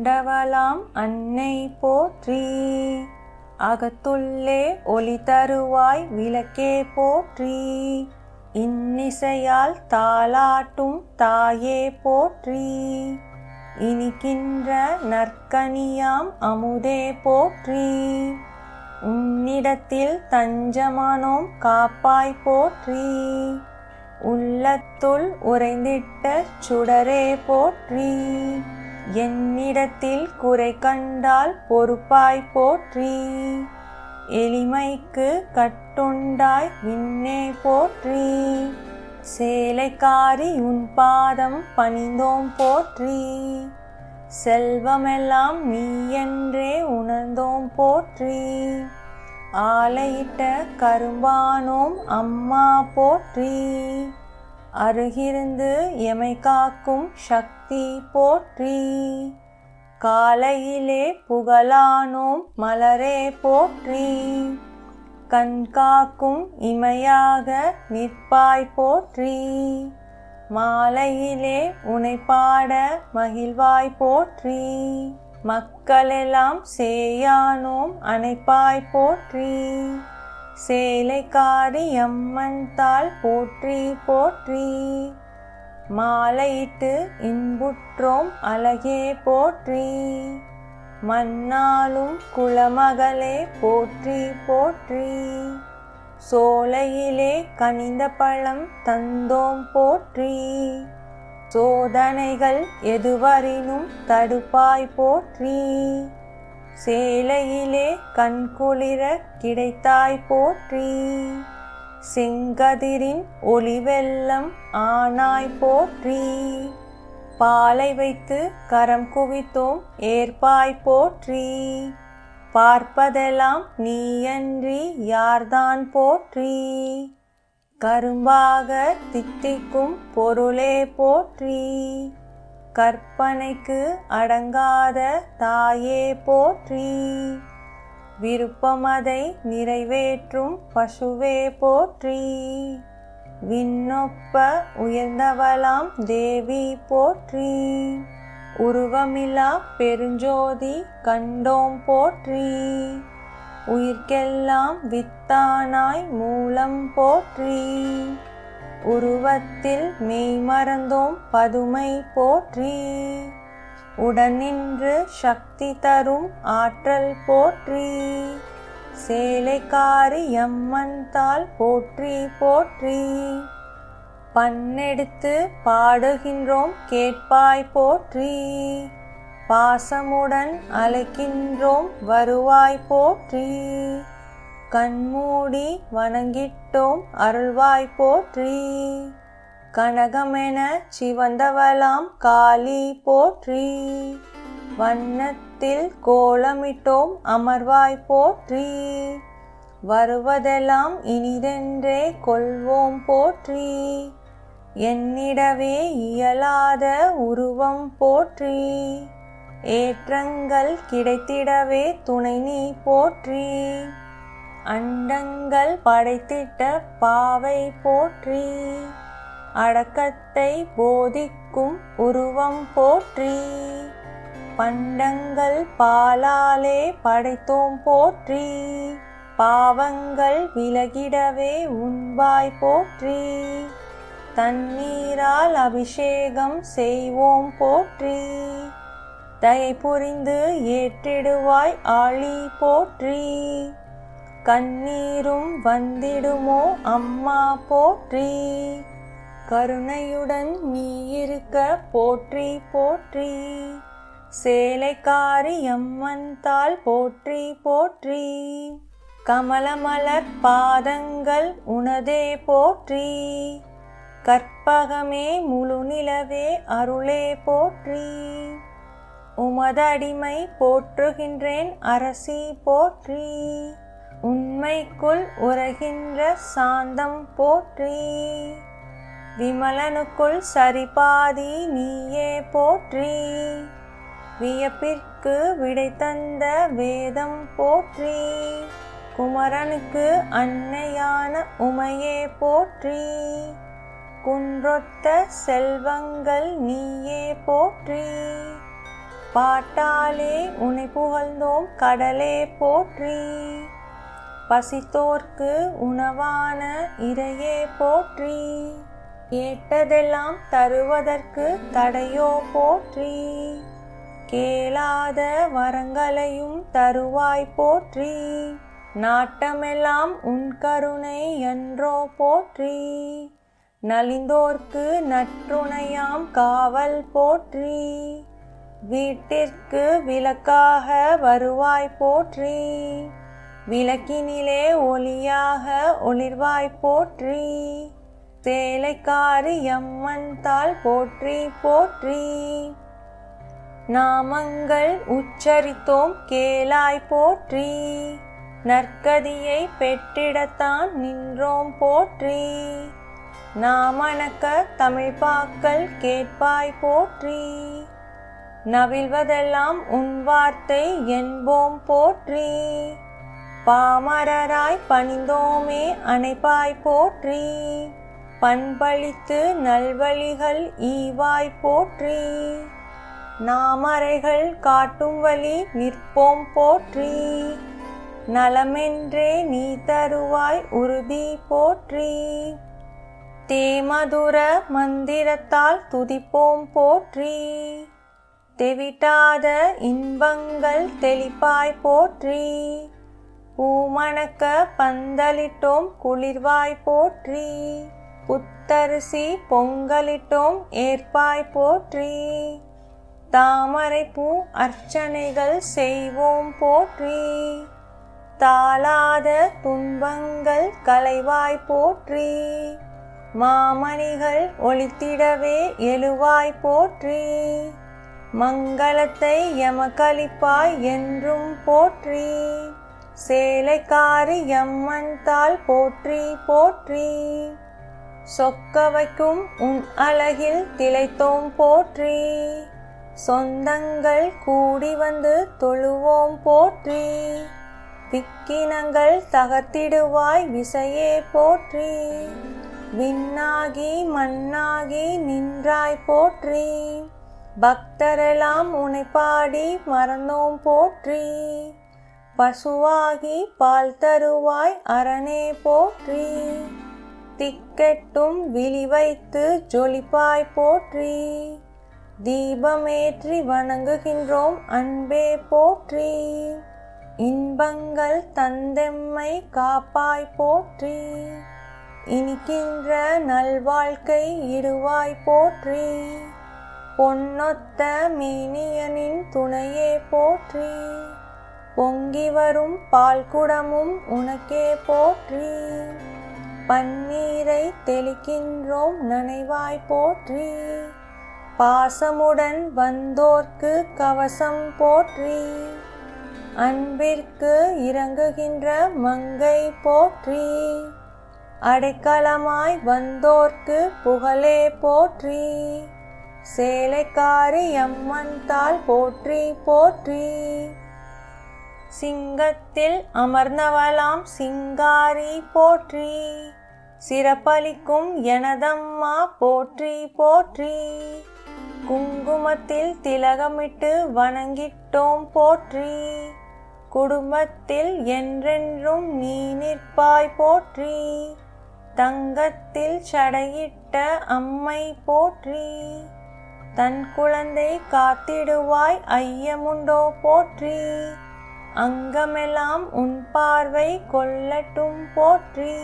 கொண்டவளாம் அன்னை போற்றி. அகத்துள்ளே ஒளி தருவாய் விளக்கே போற்றி. இன்னிசையால் தாலாட்டும் தாயே போற்றி. இனிக்கின்ற நற்கனியாம் அமுதே போற்றி. உன்னிடத்தில் தஞ்சமானோம் காப்பாய் போற்றி. உள்ளத்துள் உறைந்திட்ட சுடரே போற்றி. என்னிடத்தில் குறை கண்டால் பொறுப்பாய் போற்றி. எளிமைக்கு கட்டுண்டாய் விண்ணே போற்றி. சேலைக்காரி உன் பாதம் பணிந்தோம் போற்றி. செல்வமெல்லாம் நீ என்றே உணர்ந்தோம் போற்றி. ஆலையிட்ட கரும்பானோம் அம்மா போற்றி. அருகிருந்து எமை காக்கும் சக்தி போற்றி. காலையிலே புகழானோம் மலரே போற்றி. கண் காக்கும் இமையாக நிற்பாய் போற்றி. மாலையிலே உனை பாட மகிழ்வாய் போற்றி. மக்களெல்லாம் சேயானோம் அணைப்பாய் போற்றி. சேலைக்காரி அம்மன் தாள் போற்றி போற்றி. மாலையிட்டு இன்புற்றோம் அழகே போற்றி. மன்னாலும் குலமகளே போற்றி போற்றி. சோலையிலே கனிந்த பழம் தந்தோம் போற்றி. சோதனைகள் எதுவரினும் தடுப்பாய் போற்றி. சேலையிலே கண்குளிர கிடைத்தாய் போற்றி. செங்கதிரின் ஒளிவெள்ளம் ஆனாய் போற்றி. பாலை வைத்து கரம் குவித்தோம் ஏற்பாய் போற்றி. பார்ப்பதெல்லாம் நீயன்றி யார்தான் போற்றி. கரும்பாக தித்திக்கும் பொருளே போற்றி. கற்பனைக்கு அடங்காத தாயே போற்றி. விருப்பமதை நிறைவேற்றும் பசுவே போற்றி. விண்ணொப்ப உயர்ந்தவளாம் தேவி போற்றி. உருவமில்லா பெருஞ்சோதி கண்டோம் போற்றி. உயிர்க்கெல்லாம் வித்தானாய் மூலம் போற்றி. உருவத்தில் மெய் மறந்தோம் பதுமை போற்றி. உடன் நின்று சக்தி தரும் ஆற்றல் போற்றி. சேலைக்காரி அம்மன் தாள் போற்றி போற்றி. பண்ணெடுத்து பாடுகின்றோம் கேட்பாய் போற்றி. பாசமுடன் அழைக்கின்றோம் வருவாய் போற்றி. கண்மூடி வணங்கிட்டோம் அருள்வாய் போற்றி. கனகமென சிவந்தவளாம் காளி போற்றி. வண்ணத்தில் கோலமிட்டோம் அமர்வாய் போற்றி. வருவதெல்லாம் இனிதென்றே கொள்வோம் போற்றி. என்னிடவே இயலாத உருவம் போற்றி. ஏற்றங்கள் கிடைத்திடவே துணை நீ போற்றி. அண்டங்கள் படைத்திட்ட பாவை போற்றி. அடக்கத்தை போதிக்கும் உருவம் போற்றி. பண்டங்கள் பாலாலே படைத்தோம் போற்றி. பாவங்கள் விலகிடவே உண்பாய் போற்றி. தண்ணீரால் அபிஷேகம் செய்வோம் போற்றி. தயை புரிந்து ஏற்றிடுவாய் ஆழி போற்றி. கண்ணீரும் வந்திடுமோ அம்மா போற்றி. கருணையுடன் நீ இருக்க போற்றி போற்றி. சேலைக்காரி அம்மன் தாள் போற்றி போற்றி. கமலமலர் பாதங்கள் உனதே போற்றி. கற்பகமே முழு நிலவே அருளே போற்றி. உமதடிமை போற்றுகின்றேன் அரசி போற்றி. உண்மைக்குள் உரைகின்ற சாந்தம் போற்றி. விமலனுக்குள் சரிபாதி நீயே போற்றி. வியப்பிற்கு விடை தந்த வேதம் போற்றி. குமரனுக்கு அன்னையான உமையே போற்றி. குன்றொத்த செல்வங்கள் நீயே போற்றி. பாட்டாலே உனை புகழ்ந்தோம் கடலே போற்றி. பசித்தோர்க்கு உணவான இறையே போற்றி. கேட்டதெல்லாம் தருவதற்கு தடையோ போற்றி. கேளாத வரங்களையும் தருவாய் போற்றி. நாட்டமெல்லாம் உன் கருணை என்றோ போற்றி. நலிந்தோர்க்கு நற்றுணையாம் காவல் போற்றி. வீட்டிற்கு விளக்காக வருவாய் போற்றி. விளக்கினிலே ஒளியாக ஒளிர்வாய் போற்றி. சேலைக்காரி அம்மன் தாள் போற்றி போற்றி. நாமங்கள் உச்சரித்தோம் கேளாய் போற்றி. நற்கதியை பெற்றிடத்தான் நின்றோம் போற்றி. நாமணக்க தமிழ்பாக்கள் கேட்பாய் போற்றி. நவில்வதெல்லாம் உன் வார்த்தை என்போம் போற்றி. பாமரராய் பணிந்தோமே அணைப்பாய் போற்றி. பண்பளித்து நல்வழிகள் ஈவாய் போற்றி. நாமரைகள் காட்டும் வழி நிற்போம் போற்றி. நலமென்றே நீ தருவாய் உறுதி போற்றி. தேமதுர மந்திரத்தால் துதிப்போம் போற்றி. தெவிட்டாத இன்பங்கள் தெளிப்பாய் போற்றி. பூமணக்க பந்தலிட்டோம் குளிர்வாய் போற்றி. புத்தரிசி பொங்கலிட்டோம் ஏற்பாய் போற்றி. தாமரை பூ அர்ச்சனைகள் செய்வோம் போற்றி. தாளாத துன்பங்கள் களைவாய் போற்றி. மாமணிகள் ஒளித்திடவே எழுவாய் போற்றி. மங்களத்தை எமக்களிப்பாய் என்றும் போற்றி. சேலைக்காரி அம்மன் தாள் போற்றி போற்றி. சொக்க வைக்கும் உன் அழகில் திளைத்தோம் போற்றி. சொந்தங்கள் கூடி வந்து தொழுவோம் போற்றி. விக்கினங்கள் தகர்த்திடுவாய் விசையே போற்றி. விண்ணாகி மண்ணாகி நின்றாய் போற்றி. பக்தரெல்லாம் உனை பாடி மறந்தோம் போற்றி. பசுவாகி பால் தருவாய் அரணே போற்றி. திக்கெட்டும் விழி வைத்து ஜொலிப்பாய் போற்றி. தீபமேற்றி வணங்குகின்றோம் அன்பே போற்றி. இன்பங்கள் தந்தெம்மை காப்பாய் போற்றி. இனிக்கின்ற நல்வாழ்க்கை இடுவாய் போற்றி. பொன்னொத்த மேனியனின் துணையே போற்றி. பொங்கி வரும் பால்குடமும் உனக்கே போற்றி. பன்னீரை தெளிக்கின்றோம் நனைவாய் போற்றி. பாசமுடன் வந்தோர்க்கு கவசம் போற்றி. அன்பிற்கு இறங்குகின்ற மங்கை போற்றி. அடைக்கலமாய் வந்தோர்க்கு புகழே போற்றி. சேலைக்காரி அம்மன் தாள் போற்றி போற்றி. சிங்கத்தில் அமர்ந்தவளாம் சிங்காரி போற்றி. சிறப்பளிக்கும் எனதம்மா போற்றி போற்றி. குங்குமத்தில் திலகமிட்டு வணங்கிட்டோம் போற்றி. குடும்பத்தில் என்றென்றும் நீ நிற்பாய் போற்றி. தங்கத்தில் சடையிட்ட அம்மை போற்றி. தன் குழந்தை காத்திடுவாய் ஐயமுண்டோ போற்றி. அங்கமெல்லாம் உன் பார்வை கொள்ளட்டும் போற்றி.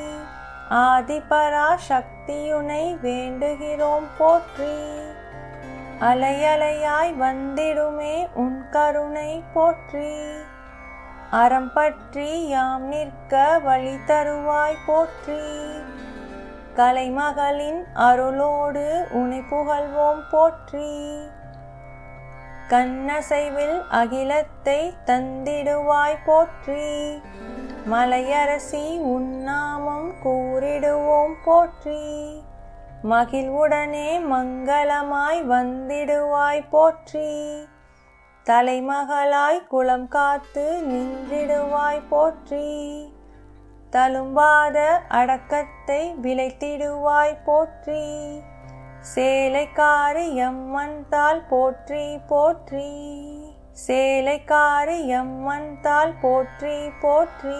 ஆதிபரா சக்தியுனை வேண்டுகிறோம் போற்றி. அலையலையாய் வந்திடுமே உன் கருணை போற்றி. அறம் பற்றி யாம் நிற்க வழி தருவாய் போற்றி. கலைமகளின் அருளோடு உனை புகழ்வோம் போற்றி. கண்ணசைவில் அகிலத்தை தந்திடுவாய் போற்றி. மலையரசி உன்னாமம் கூறிடுவோம் போற்றி. மகிழ்வுடனே மங்களமாய் வந்திடுவாய் போற்றி. தலைமகளாய் குலம் காத்து நின்றிடுவாய் போற்றி. தழும்பாத அடக்கத்தை விளைத்திடுவாய் போற்றி. சேலைக்காரி அம்மன் தாள் போற்றி போற்றி. சேலைக்காரியம்மன் தாள் போற்றி போற்றி.